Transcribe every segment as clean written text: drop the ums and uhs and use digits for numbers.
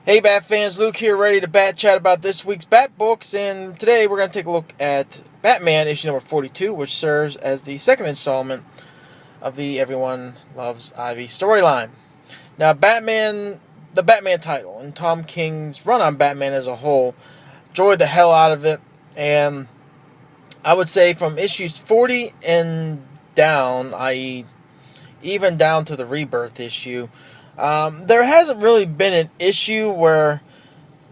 Hey Bat fans, Luke here, ready to Bat chat about this week's Bat books, and today we're going to take a look at Batman issue number 42, which serves as the second installment of the Everyone Loves Ivy storyline. Now, the Batman title, and Tom King's run on Batman as a whole, enjoyed the hell out of it, and I would say from issues 40 and down, i.e., even down to the Rebirth issue, there hasn't really been an issue where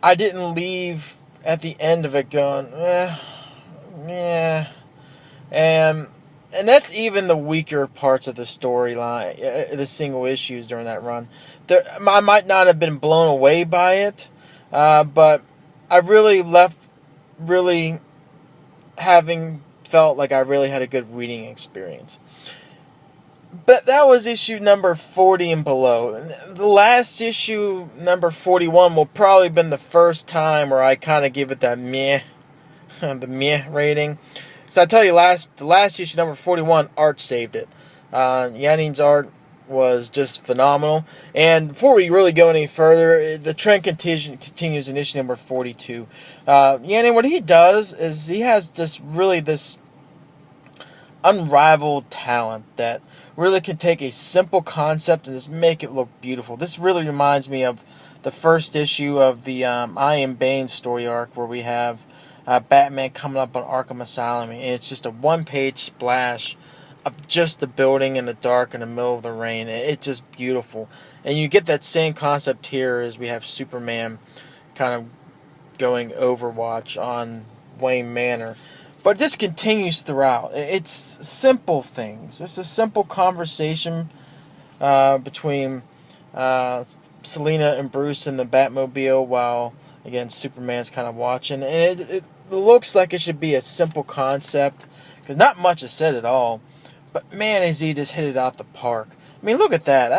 I didn't leave at the end of it going, yeah, and that's even the weaker parts of the storyline, the single issues during that run. I might not have been blown away by it, but I really left really having felt like I really had a good reading experience. But that was issue number 40 and below. The last issue, number 41, will probably have been the first time where I kind of give it that meh, the meh rating. So I tell you, the last issue, number 41, art saved it. Yannin's art was just phenomenal. And before we really go any further, the trend continues in issue number 42. Yannin, what he does is he has this unrivaled talent that really can take a simple concept and just make it look beautiful. This really reminds me of the first issue of the I Am Bane story arc, where we have Batman coming up on Arkham Asylum, and it's just a one-page splash of just the building in the dark in the middle of the rain. It's just beautiful. And you get that same concept here as we have Superman kind of going Overwatch on Wayne Manor. But this continues throughout. It's simple things. It's a simple conversation between Selina and Bruce in the Batmobile while, again, Superman's kind of watching. And it looks like it should be a simple concept, because not much is said at all. But man, is he just hit it out the park. I mean, look at that.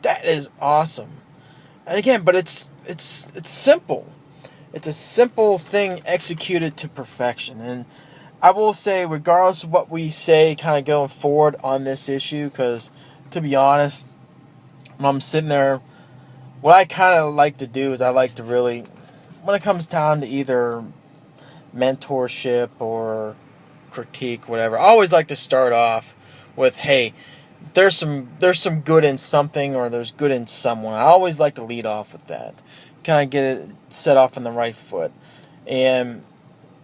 That is awesome. And again, but it's simple. It's a simple thing executed to perfection. And I will say, regardless of what we say kind of going forward on this issue, because to be honest, when I'm sitting there, what I kind of like to do is I like to really, when it comes down to either mentorship or critique, whatever, I always like to start off with, hey, there's some good in something, or there's good in someone. I always like to lead off with that. Kind of get it set off on the right foot, and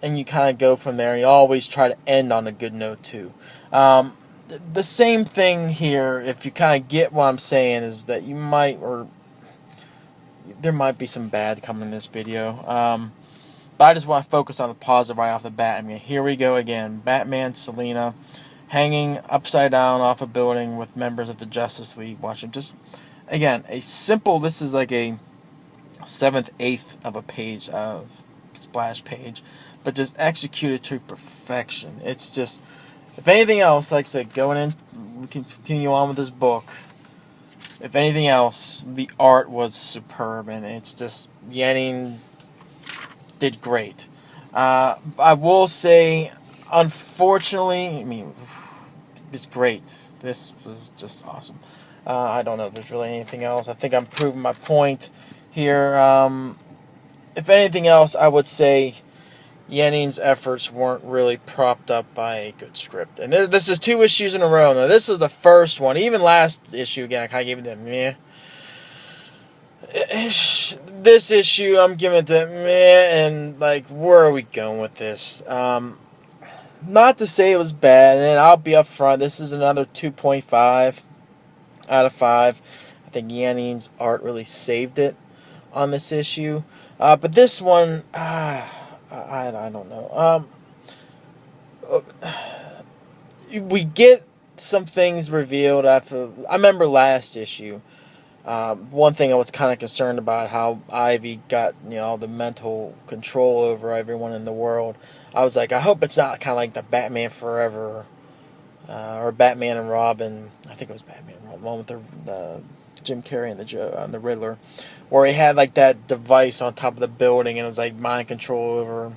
you kind of go from there. You always try to end on a good note too. The same thing here, if you kind of get what I'm saying, is that you might, or there might be some bad coming in this video. But I just want to focus on the positive right off the bat. I mean, here we go again. Batman, Selina, hanging upside down off a building with members of the Justice League watching. Just, again, this is like a 7/8 of a page of splash page, but just executed to perfection. It's just, if anything else, like I said, going in, we can continue on with this book. If anything else, the art was superb, and it's just, Yanning did great. I will say, unfortunately, I mean, it's great. This was just awesome. I don't know if there's really anything else. I think I'm proving my point here. If anything else, I would say Yanning's efforts weren't really propped up by a good script. And this is 2 issues in a row. Now, this is the first one. Even last issue, again, I kind of gave it that meh. This issue, I'm giving it that meh, and, like, where are we going with this? Not to say it was bad, and I'll be up front. This is another 2.5 out of 5. I think Yanning's art really saved it on this issue. But this one, I don't know. We get some things revealed after. I remember last issue. One thing I was kind of concerned about, how Ivy got, the mental control over everyone in the world. I was like, I hope it's not kind of like the Batman Forever, or Batman and Robin. I think it was Batman and Robin, one with the Jim Carrey and the Riddler, where he had like that device on top of the building, and it was like mind control over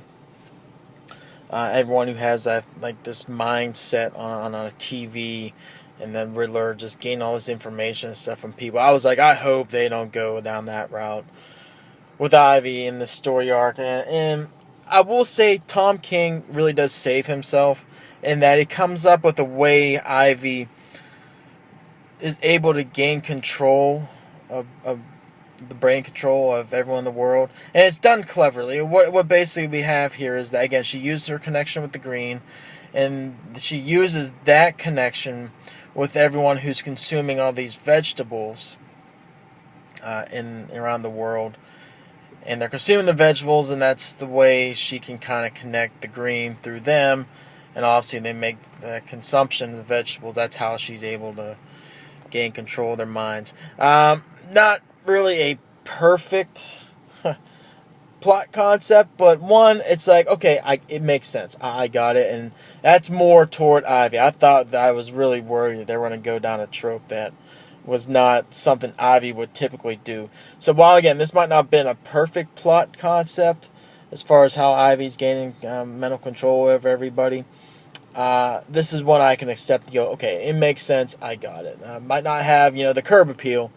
everyone who has that, like, this mindset on a TV, and then Riddler just gained all this information and stuff from people. I was like, I hope they don't go down that route with Ivy in the story arc. And I will say Tom King really does save himself in that he comes up with a way Ivy is able to gain control of the brain control of everyone in the world. And it's done cleverly. What basically we have here is that, again, she used her connection with the green, and she uses that connection with everyone who's consuming all these vegetables in around the world. And they're consuming the vegetables, and that's the way she can kind of connect the green through them. And obviously they make the consumption of the vegetables. That's how she's able to gain control of their minds. Not really a perfect plot concept, but one, it's like, okay, it makes sense. I got it, and that's more toward Ivy. I thought that I was really worried that they were going to go down a trope that was not something Ivy would typically do. So while, again, this might not have been a perfect plot concept as far as how Ivy's gaining mental control over everybody, this is one I can accept. Okay, it makes sense. I got it. Might not have, the curb appeal,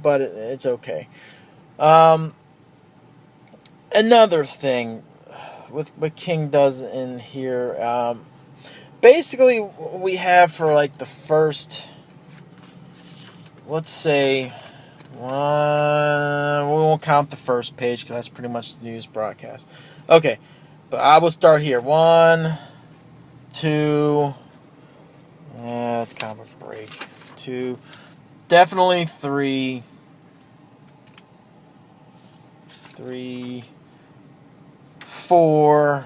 but it's okay. Another thing with what King does in here, basically we have for like the first, let's say, we won't count the first page because that's pretty much the news broadcast. Okay, but I will start here. 1, 2, it's kind of a break. 2, definitely 3, 4,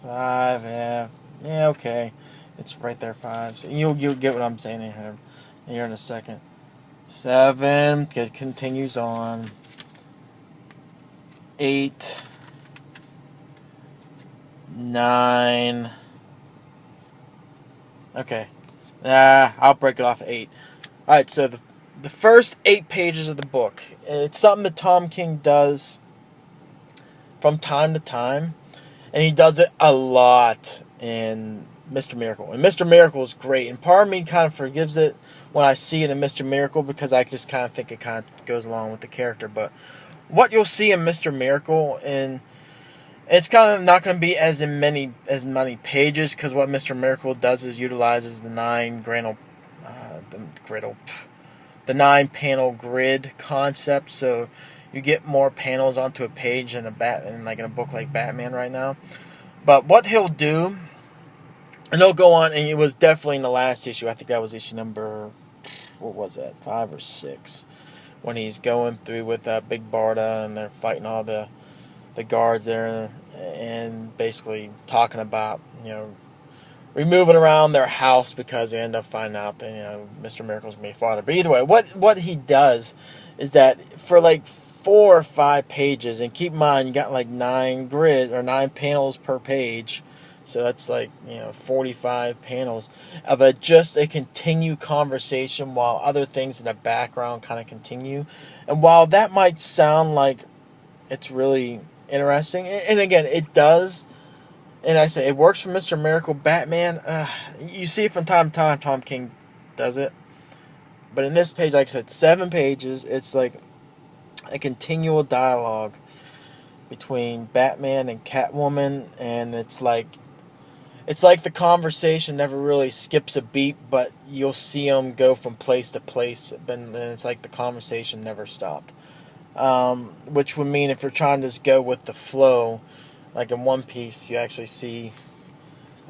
5, yeah, okay. It's right there, 5. So you'll get what I'm saying here in a second. 7, it continues on. 8, 9. Okay. I'll break it off at 8. Alright, so the first 8 pages of the book, it's something that Tom King does from time to time, and he does it a lot in Mr. Miracle. And Mr. Miracle is great, and part of me kind of forgives it when I see it in Mr. Miracle because I just kind of think it kind of goes along with the character. But what you'll see in Mr. Miracle, and it's kind of not going to be as many pages, because what Mr. Miracle does is utilizes the 9-panel grid concept, so you get more panels onto a page in like in a book like Batman right now. But what he'll do, and he'll go on, and it was definitely in the last issue. I think that was issue number, what was that, 5 or 6, when he's going through with Big Barda, and they're fighting all the guards there, and basically talking about, removing around their house because we end up finding out that, Mr. Miracle's gonna be a father. But either way, what he does is that for like 4 or 5 pages, and keep in mind you got like 9 panels per page, so that's like 45 panels of just a continued conversation while other things in the background kind of continue. And while that might sound like it's really interesting, and again it does, and I say it works for Mr. Miracle. Batman, you see it from time to time. Tom King does it, but in this page, like I said, 7 pages. It's like a continual dialogue between Batman and Catwoman, and it's like the conversation never really skips a beat, but you'll see them go from place to place, and it's like the conversation never stopped. Which would mean if you're trying to just go with the flow, like in One Piece, you actually see.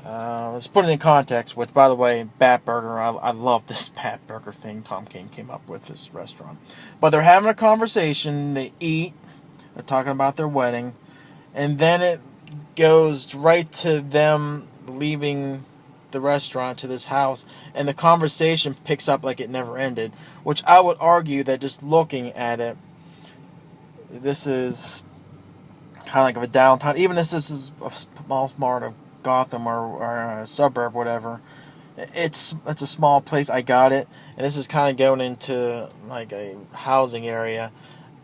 Let's put it in context. Which, by the way, Bat Burger. I love this Bat Burger thing Tom King came up with, this restaurant. But they're having a conversation. They eat. They're talking about their wedding, and then it goes right to them leaving the restaurant to this house, and the conversation picks up like it never ended. Which I would argue that just looking at it, this is kind of like of a downtown. Even if this is a small part of Gotham or a suburb, whatever, it's a small place. I got it, and this is kind of going into like a housing area.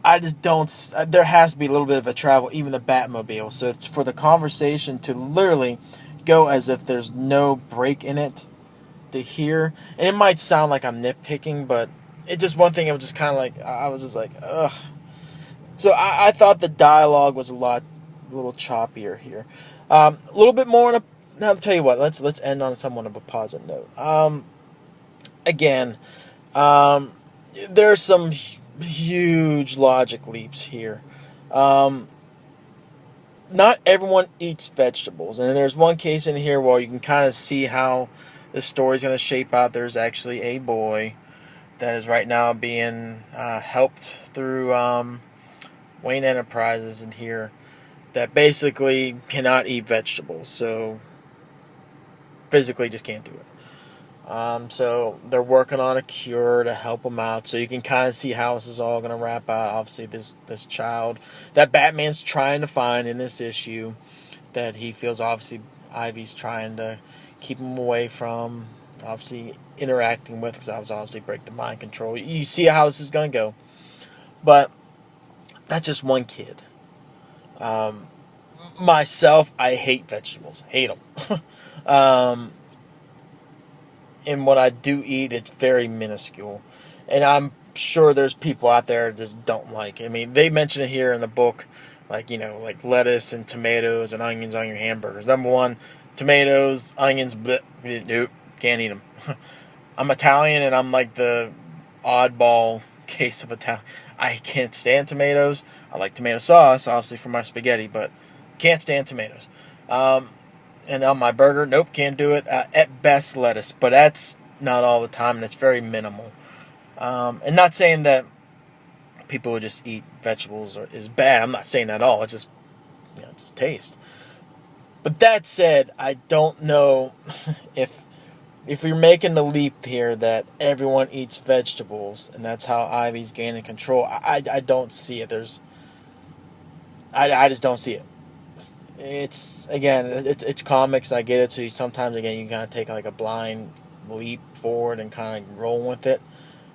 I just don't. There has to be a little bit of a travel, even the Batmobile. So for the conversation to literally go as if there's no break in it to hear. And it might sound like I'm nitpicking, but it just one thing. I was just kind of like, I was just like, ugh. So I thought the dialogue was a little choppier here. A little bit more on a. Now, I'll tell you what. Let's end on somewhat of a positive note. Again, there's some huge logic leaps here. Not everyone eats vegetables, and there's one case in here where you can kind of see how the story's going to shape out. There's actually a boy that is right now being helped through Wayne Enterprises in here that basically cannot eat vegetables, so physically just can't do it. So they're working on a cure to help him out. So you can kind of see how this is all going to wrap out. Obviously, this child that Batman's trying to find in this issue that he feels obviously Ivy's trying to keep him away from, obviously interacting with, because I was obviously break the mind control. You see how this is going to go. But that's just one kid. Myself, I hate vegetables. Hate them. And what I do eat, it's very minuscule. And I'm sure there's people out there that just don't like it. I mean, they mention it here in the book, like, like lettuce and tomatoes and onions on your hamburgers. Number one, tomatoes, onions, bleh, nope, can't eat them. I'm Italian, and I'm like the oddball case of Italian. I can't stand tomatoes. I like tomato sauce, obviously, for my spaghetti, but can't stand tomatoes. And on my burger, nope, can't do it. At best, lettuce, but that's not all the time, and it's very minimal. And not saying that people who just eat vegetables is bad. I'm not saying that at all. It's just, it's taste. But that said, I don't know if you're making the leap here that everyone eats vegetables, and that's how Ivy's gaining control. I don't see it. I just don't see it. It's comics. I get it. So sometimes again you gotta take like a blind leap forward and kind of roll with it.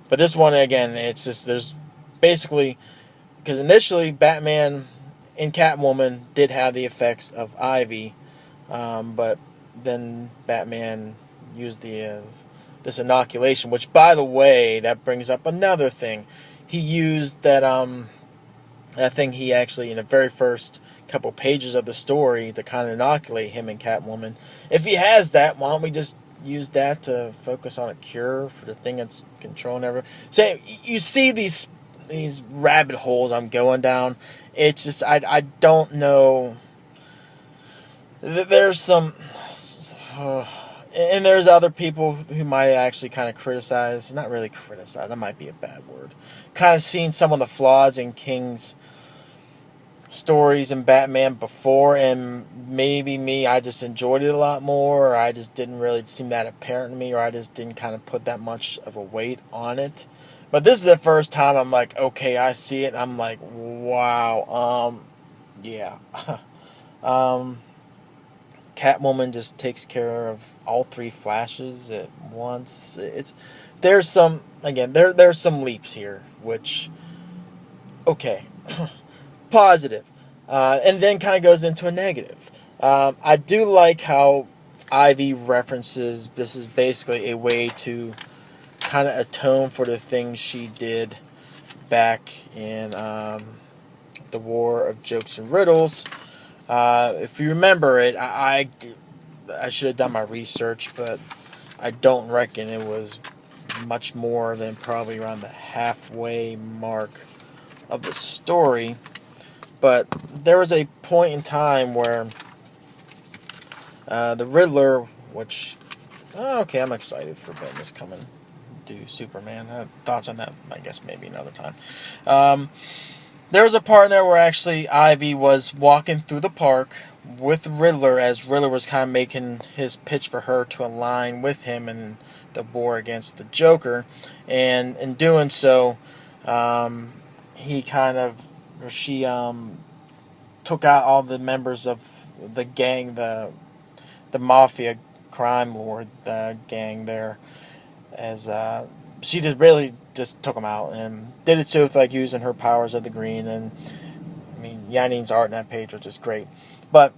But this one again, it's just there's basically because initially Batman and Catwoman did have the effects of Ivy, but then Batman used this inoculation, which by the way that brings up another thing. He used that thing he actually in the very first couple pages of the story to kind of inoculate him and Catwoman. If he has that, why don't we just use that to focus on a cure for the thing that's controlling everyone? So you see these rabbit holes I'm going down. It's just I don't know. There's some, and there's other people who might actually kind of criticize. Not really criticize. That might be a bad word. Kind of seeing some of the flaws in King's stories in Batman before, and maybe I just enjoyed it a lot more, or I just didn't really seem that apparent to me, or I just didn't kind of put that much of a weight on it. But this is the first time I'm like, okay, I see it. I'm like, wow, yeah. Catwoman just takes care of all three Flashes at once. There's some leaps here, which okay. Positive, and then kind of goes into a negative. I do like how Ivy references this is basically a way to kind of atone for the things she did back in the War of Jokes and Riddles. If you remember it, I should have done my research, but I don't reckon it was much more than probably around the halfway mark of the story. But there was a point in time where the Riddler, which, okay, I'm excited for Bendis coming to Superman. Thoughts on that, I guess, maybe another time. There was a part in there where actually Ivy was walking through the park with Riddler as Riddler was kind of making his pitch for her to align with him in the war against the Joker. And in doing so, she took out all the members of the gang, the mafia crime lord gang there, as she just really just took them out and did it so with like using her powers of the green. And I mean Yanine's art in that page was just great. But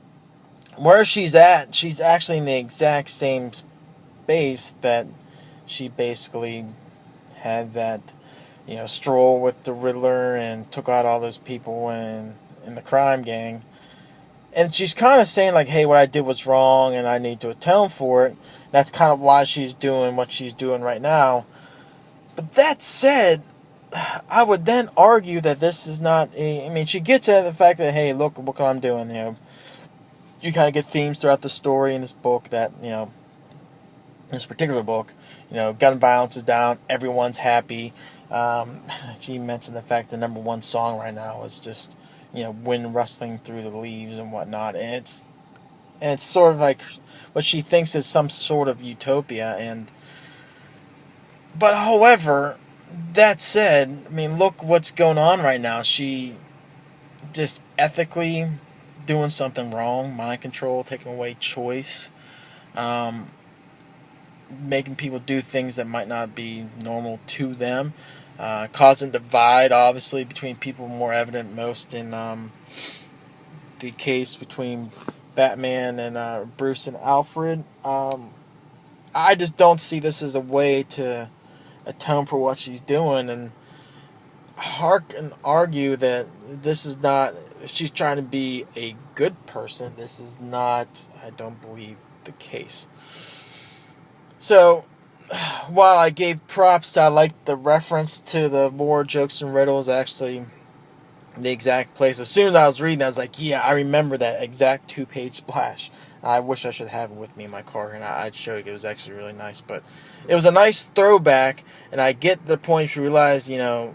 where she's at, she's actually in the exact same space that she basically had that, stroll with the Riddler and took out all those people in the crime gang. And she's kind of saying, like, hey, what I did was wrong and I need to atone for it. That's kind of why she's doing what she's doing right now. But that said, I would then argue that this is not I mean, she gets at the fact that, hey, look what I'm doing. You kind of get themes throughout the story in this book that, this particular book, gun violence is down, everyone's happy. She mentioned the fact the number one song right now is just, wind rustling through the leaves and whatnot, and it's sort of like what she thinks is some sort of utopia. But however, that said, I mean, look what's going on right now. She just ethically doing something wrong, mind control, taking away choice, making people do things that might not be normal to them, causing divide, obviously, between people, more evident most in the case between Batman and Bruce and Alfred. I just don't see this as a way to atone for what she's doing, and argue that this is not, if she's trying to be a good person, this is not, I don't believe, the case. So, while I gave props to, I like the reference to the more jokes and riddles, actually the exact place. As soon as I was reading, I was like, yeah, I remember that exact 2-page splash. I wish I should have it with me in my car, and I'd show you. It was actually really nice, but it was a nice throwback, and I get the point. You realize, kind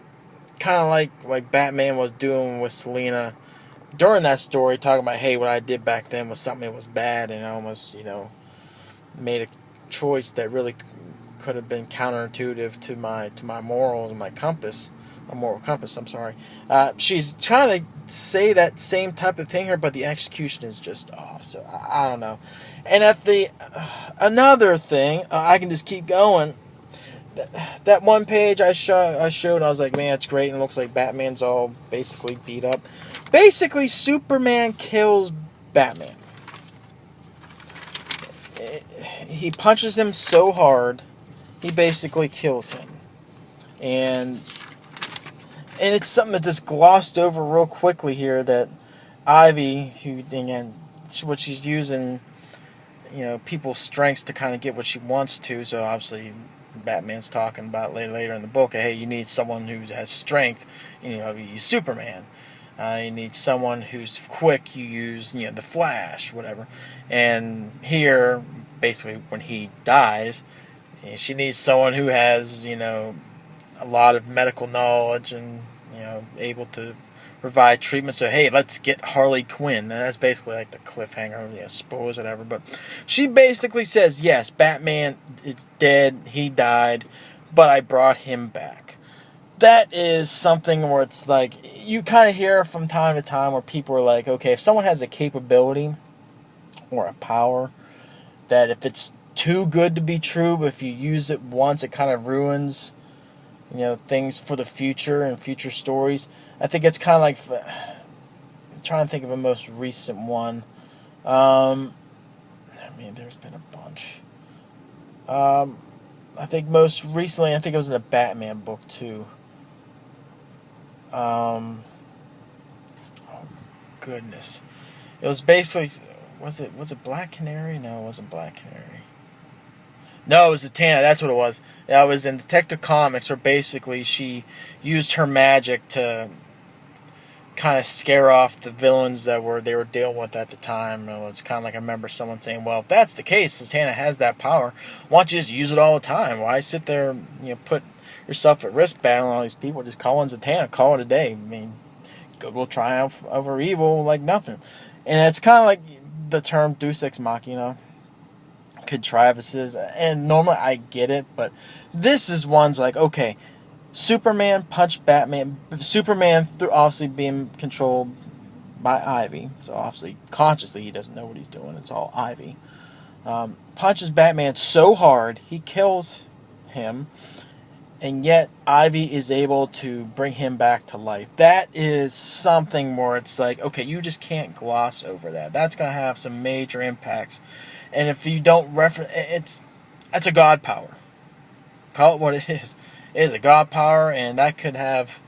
of like Batman was doing with Selina during that story, talking about, hey, what I did back then was something that was bad, and I almost, made a choice that really could have been counterintuitive to my morals and my compass. A moral compass, I'm sorry. She's trying to say that same type of thing here, but the execution is just off. So I don't know. And at the another thing, I can just keep going. That one page I showed, I was like, man, it's great, and it looks like Batman's all basically beat up. Basically, Superman kills Batman. He punches him so hard, he basically kills him. And it's something that just glossed over real quickly here, that Ivy, who, again, what she's using, people's strengths to kind of get what she wants to. So obviously, Batman's talking about later in the book, hey, you need someone who has strength, you use Superman. You need someone who's quick, you use, the Flash, whatever. And here, basically, when he dies, she needs someone who has, a lot of medical knowledge and, able to provide treatment. So, hey, let's get Harley Quinn. And that's basically like the cliffhanger, spoilers, whatever. But she basically says, yes, Batman is dead, he died, but I brought him back. That is something where it's like, you kind of hear from time to time where people are like, okay, if someone has a capability or a power, that if it's too good to be true, but if you use it once, it kind of ruins, things for the future and future stories. I think it's kind of like, I'm trying to think of a most recent one. There's been a bunch. I think most recently, I think it was in a Batman book too. Oh goodness, it was basically, was it Black Canary? No, it wasn't Black Canary. No, it was Zatanna. That's what it was. That was in Detective Comics, where basically she used her magic to kind of scare off the villains that they were dealing with at the time. It's kind of like, I remember someone saying, well, if that's the case, Zatanna has that power, why don't you just use it all the time? Why sit there, put yourself at risk battling all these people? Just call in Zatanna, call it a day. I mean, good will triumph over evil like nothing. And it's kind of like the term Deus Ex Machina, contrivances, and normally I get it, but this is one's like, okay, Superman punched Batman. Superman, through obviously being controlled by Ivy, so obviously consciously he doesn't know what he's doing. It's all Ivy. Punches Batman so hard he kills him, and yet Ivy is able to bring him back to life. That is something more. It's like, okay, you just can't gloss over that. That's going to have some major impacts. And if you don't reference, that's a god power. Call it what it is. It is a god power, and that could have,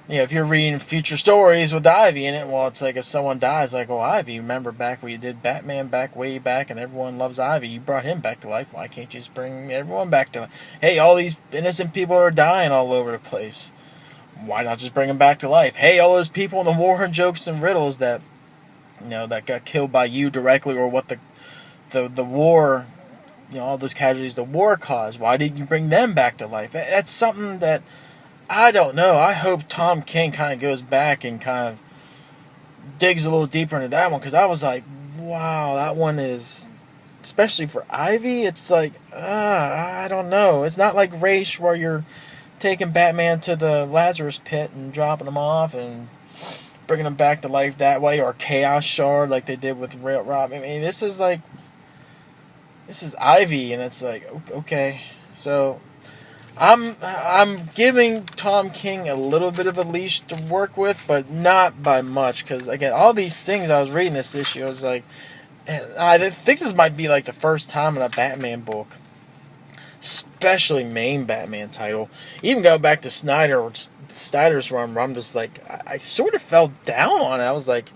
if you're reading future stories with Ivy in it, well, it's like if someone dies, like, oh, Ivy, remember back when you did Batman way back, and everyone loves Ivy, you brought him back to life. Why can't you just bring everyone back to life? Hey, all these innocent people are dying all over the place. Why not just bring them back to life? Hey, all those people in the Warren jokes and riddles that, that got killed by you directly, or what the war, all those casualties the war caused. Why didn't you bring them back to life? That's something that I don't know. I hope Tom King kind of goes back and kind of digs a little deeper into that one, because I was like, wow, that one is, especially for Ivy, it's like, I don't know. It's not like Ra's, where you're taking Batman to the Lazarus pit and dropping him off and bringing him back to life that way, or Chaos Shard like they did with Rob. I mean, this is Ivy, and it's like, okay, so I'm giving Tom King a little bit of a leash to work with, but not by much, because again, all these things I was reading this issue, I was like, I think this might be like the first time in a Batman book, especially main Batman title, even going back to Snyder's run, where I'm just like, I sort of fell down on it. I was like,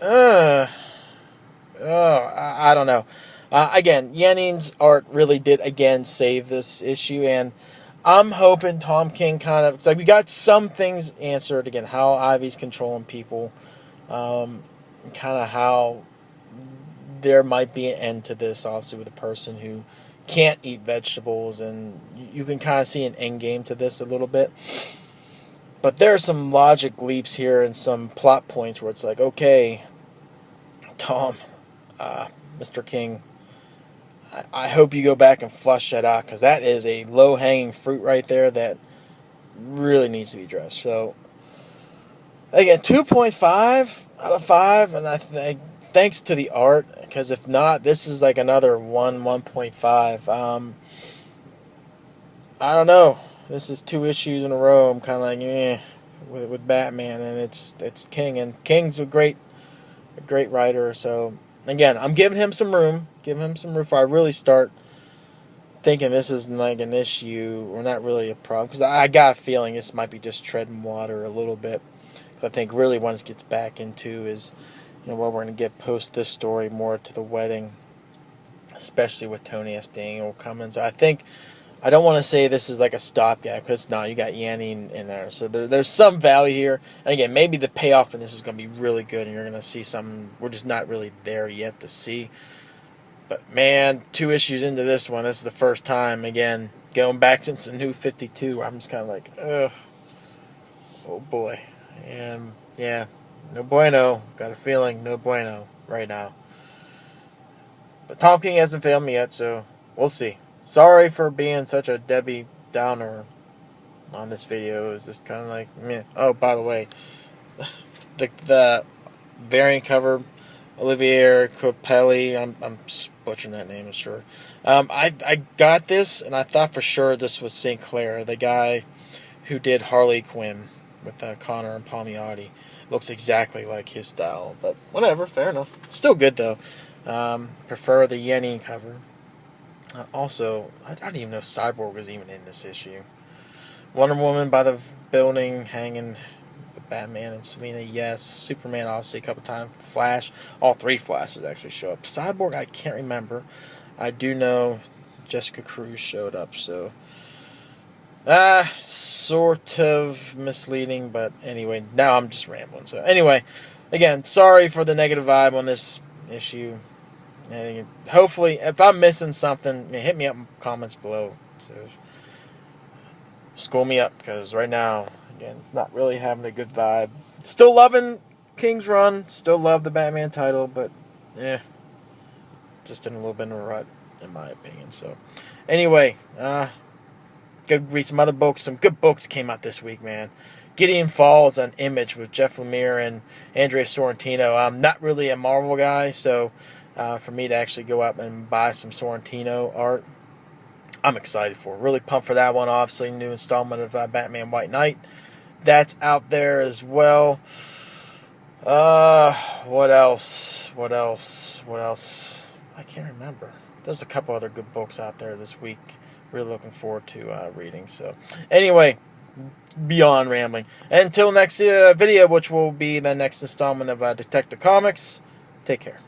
I don't know. Again, Yening's art really did, again, save this issue, and I'm hoping Tom King kind of, it's like we got some things answered, again, how Ivy's controlling people, kind of how there might be an end to this, obviously, with a person who can't eat vegetables, and you can kind of see an end game to this a little bit. But there are some logic leaps here and some plot points where it's like, okay, Tom, Mr. King, I hope you go back and flush that out, because that is a low-hanging fruit right there that really needs to be addressed. So, again, 2.5 out of 5, and I think thanks to the art, because if not, this is like another 1.5. I don't know. This is 2 issues in a row. I'm kind of like, with Batman, and it's King, and King's a great writer. So again, I'm giving him some room. Give him some room before I really start thinking this isn't like an issue, or not really a problem, because I got a feeling this might be just treading water a little bit. Because I think really once it gets back into is, what we're going to get post this story more to the wedding, especially with Tony S. Daniel coming. So I don't want to say this is like a stopgap, because no, you got Yanni in there. So there's some value here. And again, maybe the payoff in this is going to be really good, and you're going to see something we're just not really there yet to see. But man, 2 issues into this one, this is the first time, again, going back since the New 52, I'm just kind of like, ugh, oh boy. And yeah, no bueno. Got a feeling no bueno right now. But Tom King hasn't failed me yet, so we'll see. Sorry for being such a Debbie Downer on this video. It's just kind of like, meh. Oh, by the way, the variant cover, Olivier Coipel, I'm butchering that name, I'm sure. I got this, and I thought for sure this was St. Clair, the guy who did Harley Quinn with Connor and Palmiotti. Looks exactly like his style, but whatever, fair enough. Still good, though. Prefer the Yenny cover. Also, I don't even know Cyborg was even in this issue. Wonder Woman by the building, hanging with Batman and Selina, yes. Superman, obviously, a couple times. Flash, all 3 Flashes actually show up. Cyborg, I can't remember. I do know Jessica Cruz showed up, so sort of misleading, but anyway, now I'm just rambling. So anyway, again, sorry for the negative vibe on this issue. And hopefully, if I'm missing something, hit me up in the comments below. So school me up, because right now, again, it's not really having a good vibe. Still loving King's Run, still love the Batman title, but just in a little bit of a rut, in my opinion. So anyway, go read some other books. Some good books came out this week, man. Gideon Falls on Image with Jeff Lemire and Andrea Sorrentino. I'm not really a Marvel guy, so for me to actually go up and buy some Sorrentino art, I'm excited for. Really pumped for that one. Obviously, new installment of Batman White Knight. That's out there as well. What else? What else? What else? I can't remember. There's a couple other good books out there this week. Really looking forward to reading. So, anyway, beyond rambling. Until next video, which will be the next installment of Detective Comics, take care.